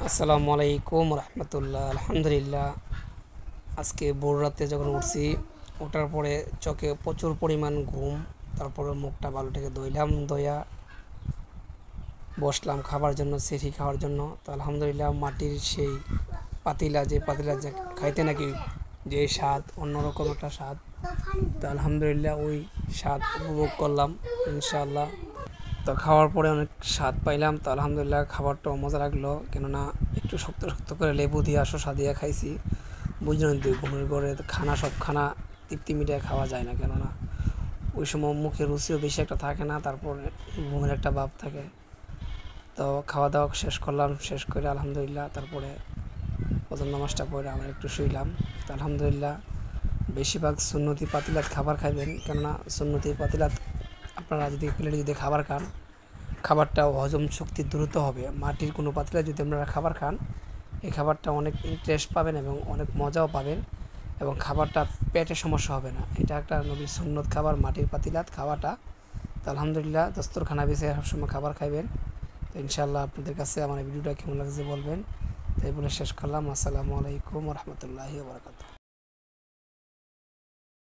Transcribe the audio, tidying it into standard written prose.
আসসালামু আলাইকুম রহমতুল্লাহ। আলহামদুলিল্লাহ, আজকে ভোর রাতে যখন উঠছি, ওঠার পরে চোখে প্রচুর পরিমাণ ঘুম। তারপরে মুখটা ভালো থেকে ধুইলাম, ধোয়া বসলাম খাবার জন্য, সেহরি খাওয়ার জন্য। তো আলহামদুলিল্লাহ, মাটির সেই পাতিলা, যে পাতিলা যে খাইতে নাকি যে স্বাদ, অন্যরকম একটা স্বাদ। তো আলহামদুলিল্লাহ ওই স্বাদ উপভোগ করলাম ইনশাআল্লাহ। তো খাওয়ার পরে অনেক স্বাদ পাইলাম। তো আলহামদুলিল্লাহ খাবারটাও মজা লাগলো, কেননা একটু শক্ত শক্ত করে লেবু দিয়ে শসা দিয়ে খাইছি। বুঝলেন তো, ঘুমের ঘরে খানা সব খানা তৃপ্তি মিটায় খাওয়া যায় না, কেননা ওই সময় মুখে রুচিও বেশি একটা থাকে না, তারপরে ঘুমের একটা ভাব থাকে। তো খাওয়া দাওয়া শেষ করলাম, শেষ করে আলহামদুলিল্লাহ তারপরে ফজর নামাজটা পড়ে আমরা একটু শুইলাম। তো আলহামদুলিল্লাহ বেশিরভাগ সুন্নতি পাতিলাত খাবার খাইবেন, কেননা সুন্নতি পাতিলাত আপনারা যদি প্লেটে যদি খাবার খান, খাবারটা হজম শক্তি দ্রুত হবে। মাটির কোনো পাতিলে যদি আপনারা খাবার খান, এই খাবারটা অনেক ইন্টারেস্ট পাবেন এবং অনেক মজাও পাবেন, এবং খাবারটা পেটে সমস্যা হবে না। এটা একটা নবীর সুন্নত খাবার, মাটির পাতিলাত খাওয়াটা। তো আলহামদুলিল্লাহ দস্তরখানা বেছে সবসময় খাবার খাইবেন। তো ইনশাআল্লাহ আপনাদের কাছে আমার এই ভিডিওটা কেমন লাগছে বলবেন। তাই বলে শেষ করলাম। আসসালামু আলাইকুম রহমতুল্লাহি ওয়া বারাকাতুহু।